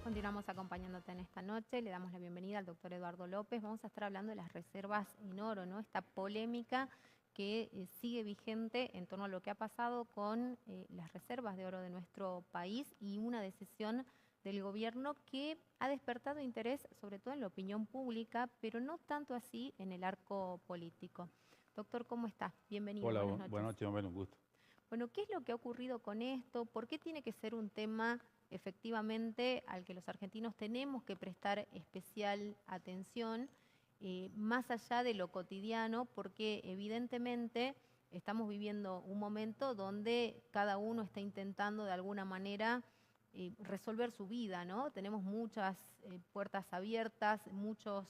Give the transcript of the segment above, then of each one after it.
Continuamos acompañándote en esta noche. Le damos la bienvenida al doctor Eduardo López. Vamos a estar hablando de las reservas en oro, ¿no? Esta polémica que sigue vigente en torno a lo que ha pasado con las reservas de oro de nuestro país y una decisión del gobierno que ha despertado interés, sobre todo en la opinión pública, pero no tanto así en el arco político. Doctor, ¿cómo está? Bienvenido, Hola, buenas noches. buenas noches, un gusto. Bueno, ¿qué es lo que ha ocurrido con esto? ¿Por qué tiene que ser un tema efectivamente al que los argentinos tenemos que prestar especial atención, más allá de lo cotidiano? Porque evidentemente estamos viviendo un momento donde cada uno está intentando de alguna manera resolver su vida, ¿no? Tenemos muchas puertas abiertas, muchos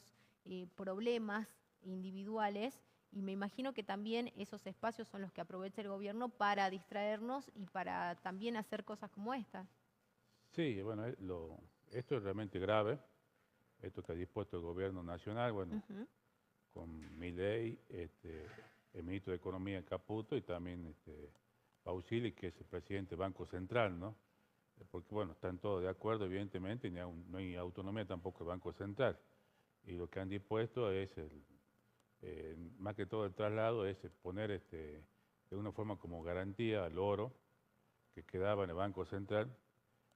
problemas individuales. Y me imagino que también esos espacios son los que aprovecha el gobierno para distraernos y para también hacer cosas como estas. Sí, bueno, esto es realmente grave, esto que ha dispuesto el gobierno nacional, bueno, con Milei, el ministro de Economía Caputo y también Pausili, que es el presidente del Banco Central, ¿no? Porque, bueno, están todos de acuerdo, evidentemente, y no hay autonomía tampoco del Banco Central. Y lo que han dispuesto es, más que todo el traslado, es poner de una forma como garantía al oro que quedaba en el Banco Central,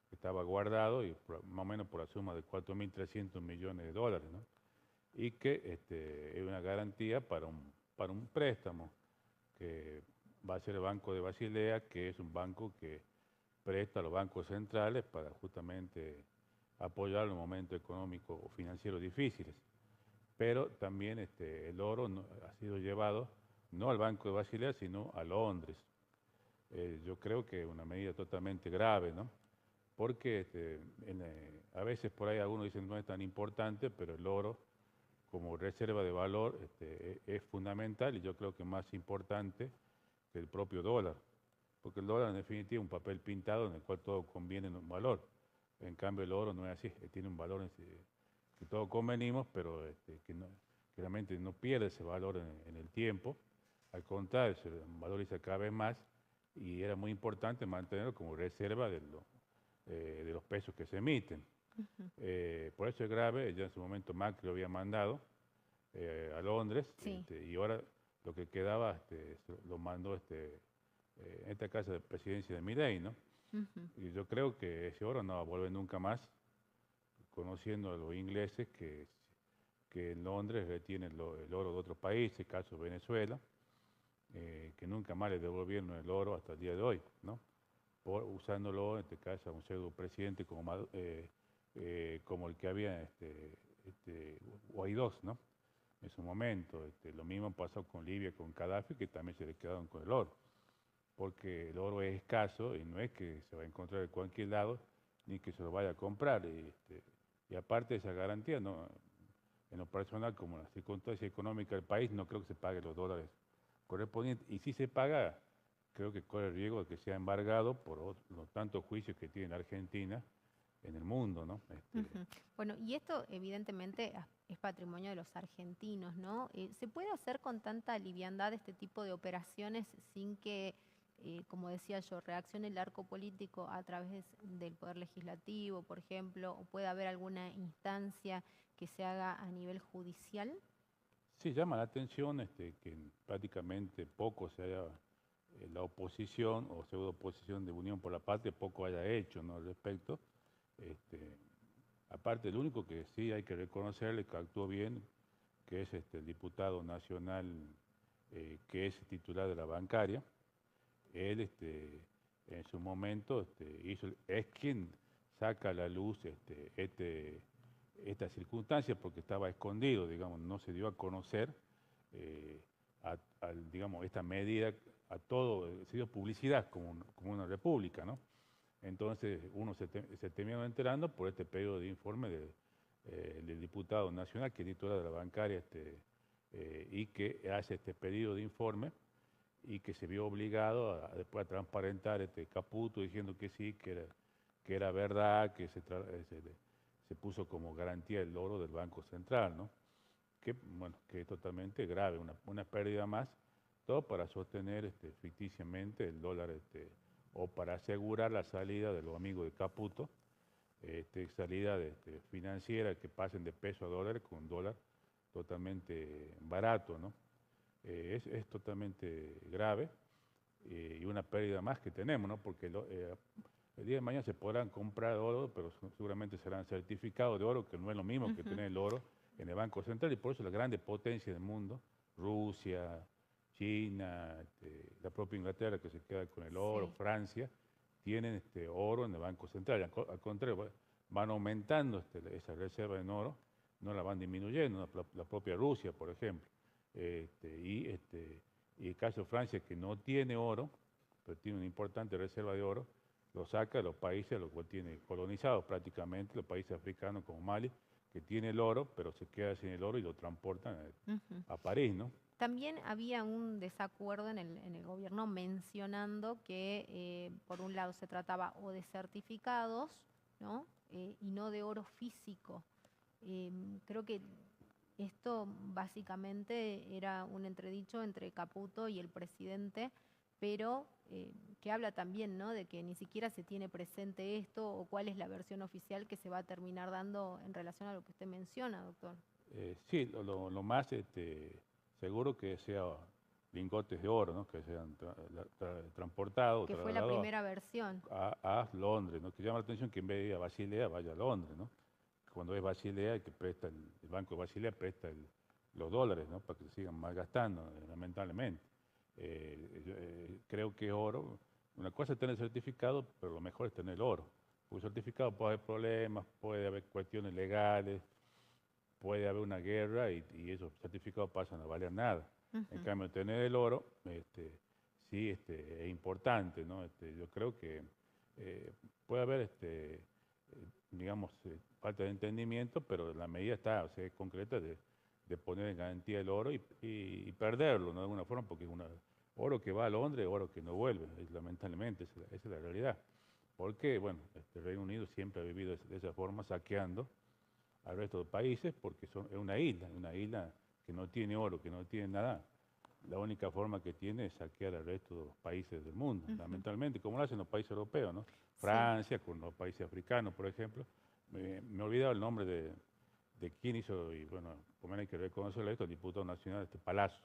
que estaba guardado y más o menos por la suma de 4.300 millones de dólares, ¿no? Y que es una garantía para un préstamo que va a ser el Banco de Basilea, que es un banco que presta a los bancos centrales para justamente apoyar los momentos económicos o financieros difíciles. Pero también el oro ha sido llevado no al Banco de Basilea, sino a Londres. Yo creo que es una medida totalmente grave, ¿no? Porque a veces por ahí algunos dicen no es tan importante, pero el oro como reserva de valor es fundamental y yo creo que más importante que el propio dólar, porque el dólar en definitiva es un papel pintado en el cual todo conviene en un valor. En cambio el oro no es así, tiene un valor que todos convenimos, pero que realmente no pierde ese valor en el tiempo, al contrario, se valoriza cada vez más y era muy importante mantenerlo como reserva de los pesos que se emiten. Por eso es grave, ya en su momento Macri lo había mandado a Londres, Sí. y ahora lo que quedaba lo mandó en esta casa de presidencia de Milei, ¿no? Y yo creo que ese oro no va a volver nunca más, conociendo a los ingleses que en Londres retienen el oro de otros países, caso Venezuela, que nunca más le devolvieron el oro hasta el día de hoy, ¿no? Usándolo, en este caso, a un pseudo presidente como el que había Guaidó, ¿no? En su momento. Lo mismo pasó con Libia, con Gaddafi, que también se le quedaron con el oro, porque el oro es escaso y no es que se va a encontrar en cualquier lado, ni que se lo vaya a comprar. Y aparte de esa garantía, no, en lo personal, como la circunstancia económica del país, no creo que se pague los dólares correspondientes. Y si se paga, creo que corre el riesgo de que sea embargado por los tantos juicios que tiene Argentina en el mundo, ¿no? Bueno, y esto evidentemente es patrimonio de los argentinos, ¿no? ¿Se puede hacer con tanta liviandad este tipo de operaciones sin que, como decía yo, reaccione el arco político a través del Poder Legislativo, por ejemplo, o puede haber alguna instancia que se haga a nivel judicial? Sí, llama la atención que prácticamente poco se haya, la oposición o pseudo oposición de Unión por la Patria, poco haya hecho, ¿no?, al respecto. Este, Aparte, el único que sí hay que reconocerle que actuó bien, que es el diputado nacional que es titular de la bancaria. Él en su momento es quien saca a la luz esta circunstancia porque estaba escondido, digamos, no se dio a conocer digamos, esta medida a todo, se dio publicidad como una república, ¿no? Entonces uno se terminó enterando por este pedido de informe del diputado nacional, que es titular de la bancaria, y que hace este pedido de informe y que se vio obligado después a transparentar Caputo diciendo que sí, que era verdad, que se puso como garantía el oro del Banco Central, ¿no? Que, bueno, que es totalmente grave, una pérdida más, todo para sostener ficticiamente el dólar o para asegurar la salida de los amigos de Caputo salida financiera que pasen de peso a dólar con un dólar totalmente barato, ¿no? Es totalmente grave y una pérdida más que tenemos, ¿no? Porque el día de mañana se podrán comprar oro, pero seguramente serán certificados de oro, que no es lo mismo que tener el oro en el Banco Central, y por eso las grandes potencias del mundo, Rusia, China, la propia Inglaterra que se queda con el oro, Sí. Francia, tienen oro en el Banco Central. Al contrario, van aumentando esa reserva en oro, no la van disminuyendo, ¿no? La propia Rusia, por ejemplo. Y el caso de Francia, que no tiene oro, pero tiene una importante reserva de oro, lo saca de los países, los cuales tiene colonizados prácticamente, los países africanos como Mali, que tiene el oro, pero se queda sin el oro y lo transportan a París, ¿no? También había un desacuerdo en el gobierno mencionando que, por un lado, se trataba o de certificados, ¿no? Y no de oro físico. Creo que esto básicamente era un entredicho entre Caputo y el presidente, pero que habla también, ¿no?, de que ni siquiera se tiene presente esto o cuál es la versión oficial que se va a terminar dando en relación a lo que usted menciona, doctor. Sí, lo más seguro que sea lingotes de oro, ¿no? Que sean transportados, Que fue la trasladados primera versión. a Londres, ¿no? Que llama la atención que en vez de ir a Basilea vaya a Londres, ¿no? Cuando es Basilea, el que presta el Banco de Basilea presta los dólares, ¿no? Para que se sigan malgastando, lamentablemente. Creo que oro, una cosa es tener certificado, pero lo mejor es tener el oro. Porque certificado puede haber problemas, puede haber cuestiones legales, puede haber una guerra y esos certificados pasan a valer nada. En cambio, tener el oro, sí, es importante, ¿no? Yo creo que puede haber, digamos, falta de entendimiento, pero la medida está, o sea, es concreta de poner en garantía el oro y perderlo, ¿no? De alguna forma, porque es oro que va a Londres, oro que no vuelve, lamentablemente, esa es la realidad. Porque, bueno, el Reino Unido siempre ha vivido de esa forma, saqueando al resto de países, porque es una isla que no tiene oro, que no tiene nada. La única forma que tiene es saquear al resto de los países del mundo, lamentablemente, como lo hacen los países europeos, ¿no? Sí. Francia, con los países africanos, por ejemplo. Me he olvidado el nombre de quién hizo, y bueno, por lo menos hay que reconocerlo esto, el diputado nacional, Palazzo,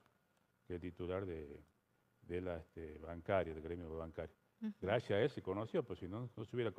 que es titular de la bancaria, del gremio bancario. Gracias a él se conoció, pues si no, no se hubiera,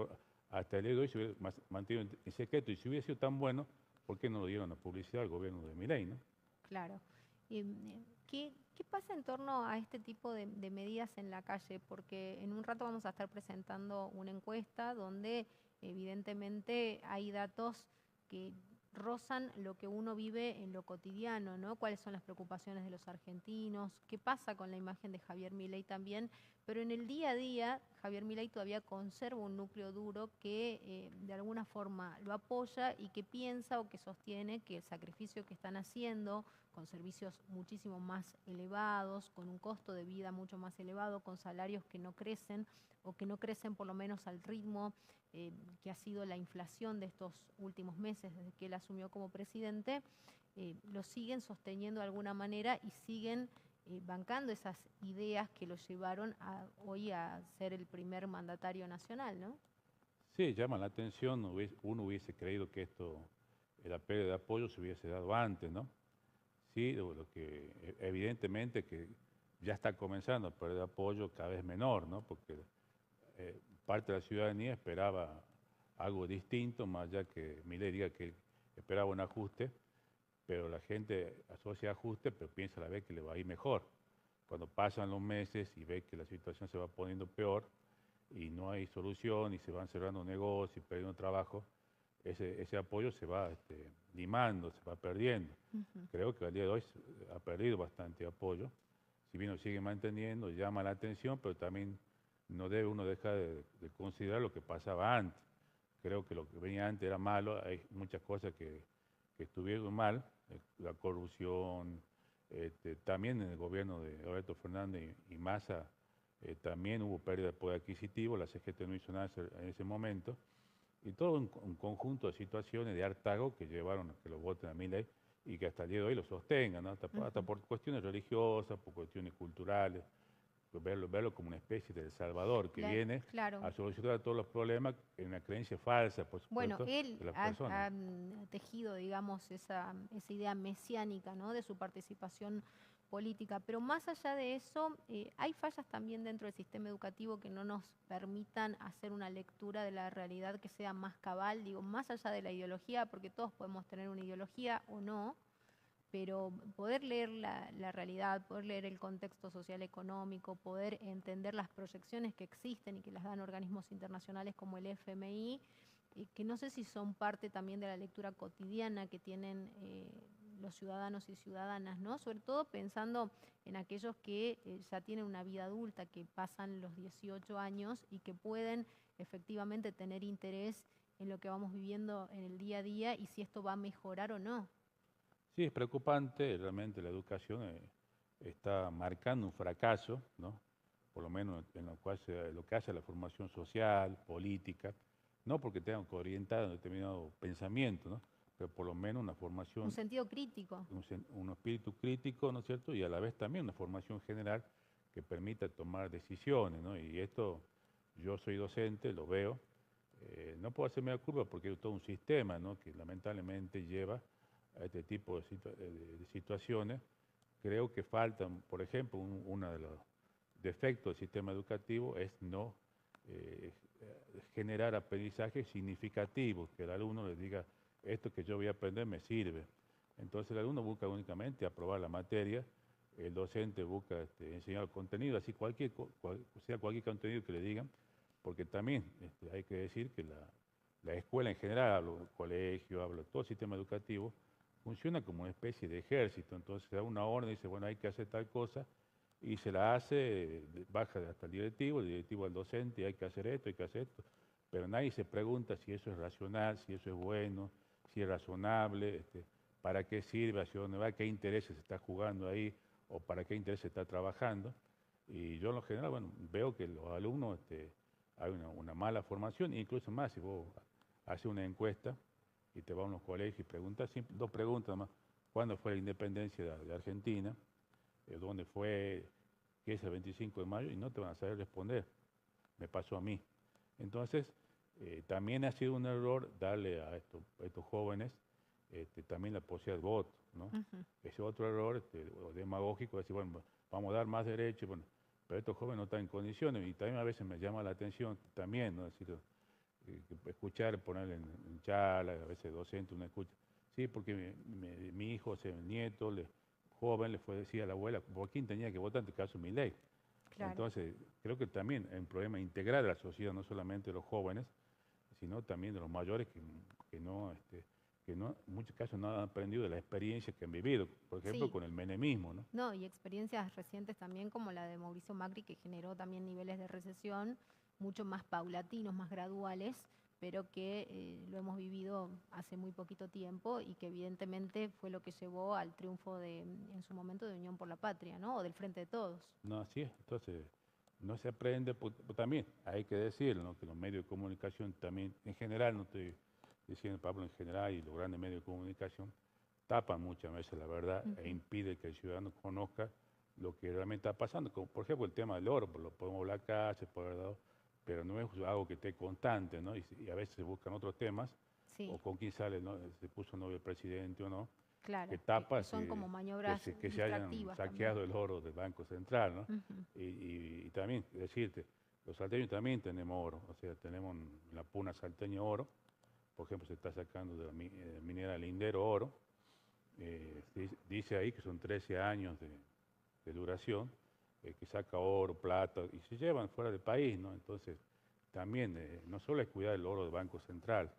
hasta el día de hoy se hubiera mantenido en secreto, y si hubiera sido tan bueno, ¿por qué no lo dieron a publicidad al gobierno de Milei, no? Claro. ¿Qué pasa en torno a este tipo de medidas en la calle? Porque en un rato vamos a estar presentando una encuesta donde evidentemente hay datos que rozan lo que uno vive en lo cotidiano, ¿no? ¿Cuáles son las preocupaciones de los argentinos? ¿Qué pasa con la imagen de Javier Milei también? Pero en el día a día, Javier Milei todavía conserva un núcleo duro que de alguna forma lo apoya y que piensa o que sostiene que el sacrificio que están haciendo, con servicios muchísimo más elevados, con un costo de vida mucho más elevado, con salarios que no crecen o que no crecen por lo menos al ritmo que ha sido la inflación de estos últimos meses desde que él asumió como presidente, lo siguen sosteniendo de alguna manera y siguen bancando esas ideas que lo llevaron hoy a ser el primer mandatario nacional, ¿no? Sí, llama la atención, uno hubiese creído que la pérdida de apoyo se hubiese dado antes, ¿no? Sí, lo que evidentemente que ya está comenzando a perder apoyo cada vez menor, ¿no? Porque parte de la ciudadanía esperaba algo distinto, más allá que Milei diga que esperaba un ajuste, pero la gente asocia ajuste, pero piensa a la vez que le va a ir mejor. Cuando pasan los meses y ve que la situación se va poniendo peor y no hay solución y se van cerrando negocios y perdiendo trabajo, ese apoyo se va limando, se va perdiendo. Creo que al día de hoy ha perdido bastante apoyo. Si bien lo sigue manteniendo, llama la atención, pero también no debe uno dejar de considerar lo que pasaba antes. Creo que lo que venía antes era malo, hay muchas cosas que estuvieron mal, la corrupción, también en el gobierno de Alberto Fernández y Massa también hubo pérdida de poder adquisitivo, la CGT no hizo nada en ese momento, y todo un conjunto de situaciones de hartazgo que llevaron a que lo voten a Milei y que hasta el día de hoy lo sostengan, ¿no? Hasta por cuestiones religiosas, por cuestiones culturales, verlo como una especie de Salvador que viene claro. a solucionar todos los problemas en una creencia falsa, por supuesto, Bueno, él de las ha personas. tejido, digamos, esa idea mesiánica, ¿no?, de su participación política. Pero más allá de eso, hay fallas también dentro del sistema educativo que no nos permitan hacer una lectura de la realidad que sea más cabal, digo, más allá de la ideología, porque todos podemos tener una ideología o no, pero poder leer la realidad, poder leer el contexto social económico, poder entender las proyecciones que existen y que las dan organismos internacionales como el FMI, que no sé si son parte también de la lectura cotidiana que tienen los ciudadanos y ciudadanas, ¿no? Sobre todo pensando en aquellos que ya tienen una vida adulta, que pasan los 18 años y que pueden efectivamente tener interés en lo que vamos viviendo en el día a día y si esto va a mejorar o no. Sí, es preocupante, realmente la educación está marcando un fracaso, ¿no? Por lo menos en lo que hace a la formación social, política, no porque tengan que orientar un determinado pensamiento, ¿no? Pero por lo menos una Un formación, sentido crítico. un espíritu crítico, ¿no es cierto? Y a la vez también una formación general que permita tomar decisiones, ¿no? Y esto, yo soy docente, lo veo, no puedo hacerme la culpa porque es todo un sistema, ¿no?, que lamentablemente lleva a este tipo de situaciones. Creo que faltan, por ejemplo, uno de los defectos del sistema educativo es no generar aprendizajes significativos, que el alumno le diga, esto que yo voy a aprender me sirve. Entonces el alumno busca únicamente aprobar la materia, el docente busca enseñar el contenido, así sea cualquier contenido que le digan, porque también hay que decir que la escuela en general, hablo del colegio, hablo de todo el sistema educativo, funciona como una especie de ejército. Entonces se da una orden y dice, bueno, hay que hacer tal cosa, y se la hace, baja hasta el directivo al docente, y hay que hacer esto, hay que hacer esto, pero nadie se pregunta si eso es racional, si eso es bueno, si es razonable, para qué sirve, hacia dónde va, qué intereses se está jugando ahí, o para qué intereses se está trabajando. Y yo en lo general, bueno, veo que los alumnos, hay una mala formación, incluso más, si vos haces una encuesta y te vas a unos colegios y preguntas, dos preguntas más, ¿cuándo fue la independencia de Argentina? ¿Dónde fue? ¿Qué es el 25 de mayo? Y no te van a saber responder. Me pasó a mí. Entonces, también ha sido un error darle a estos jóvenes también la posibilidad de voto, ¿no? Ujú. Ese otro error demagógico, decir, bueno, vamos a dar más derechos, bueno, pero estos jóvenes no están en condiciones, y también a veces me llama la atención también, ¿no? Es decir, escuchar, ponerle en charla, a veces docente uno escucha, sí, porque mi hijo, o sea, el nieto, joven, le fue a decir a la abuela, ¿por quién tenía que votar? En este caso, Milei. Claro. Entonces, creo que también hay un problema integral de la sociedad, no solamente de los jóvenes, sino también de los mayores que no, en muchos casos no han aprendido de la experiencia que han vivido, por ejemplo, Sí, con el menemismo, ¿no? no, y experiencias recientes también como la de Mauricio Macri, que generó también niveles de recesión mucho más paulatinos, más graduales, pero que lo hemos vivido hace muy poquito tiempo y que evidentemente fue lo que llevó al triunfo en su momento de Unión por la Patria, ¿no? O del Frente de Todos. No, así es. Entonces, no se aprende, también hay que decirlo, ¿no?, que los medios de comunicación también, en general, no estoy diciendo Pablo en general, y los grandes medios de comunicación, tapan muchas veces la verdad e Ujú. impide que el ciudadano conozca lo que realmente está pasando. Como por ejemplo el tema del oro, pues lo podemos hablar acá, se puede haber dado, pero no es algo que esté constante, ¿no? Y a veces se buscan otros temas, Sí, o con quién sale, ¿no?, se puso novio el presidente o no, que claro, que tapa son como que maniobras se hayan distractivas también. saqueado el oro del Banco Central, ¿no? Ujú. Y también decirte, los salteños también tenemos oro, o sea, tenemos en la Puna salteña oro, por ejemplo, se está sacando de la minera Lindero oro, dice ahí que son 13 años de duración, que saca oro, plata, y se llevan fuera del país, ¿no? Entonces, también, no solo es cuidar el oro del Banco Central,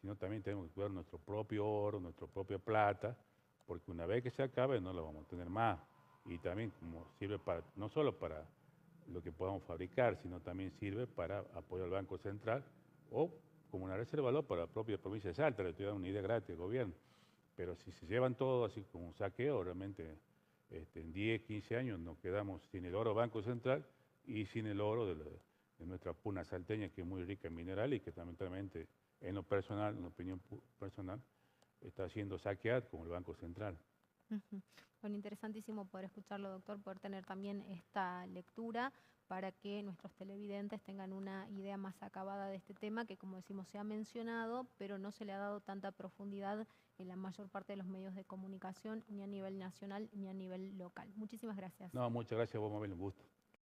sino también tenemos que cuidar nuestro propio oro, nuestra propia plata, porque una vez que se acabe no lo vamos a tener más. Y también como sirve para, no solo para lo que podamos fabricar, sino también sirve para apoyar al Banco Central o como una reserva de valor para la propia provincia de Salta. Le estoy dando una idea gratis al gobierno. Pero si se llevan todo así como un saqueo, realmente en 10, 15 años nos quedamos sin el oro Banco Central y sin el oro de nuestra puna salteña, que es muy rica en mineral y que lamentablemente, en lo personal, en la opinión personal, está siendo saqueada como el Banco Central. Ujú. Bueno, interesantísimo poder escucharlo, doctor, poder tener también esta lectura para que nuestros televidentes tengan una idea más acabada de este tema que, como decimos, se ha mencionado, pero no se le ha dado tanta profundidad en la mayor parte de los medios de comunicación, ni a nivel nacional ni a nivel local. Muchísimas gracias. No, muchas gracias a vos, Mabel, un gusto.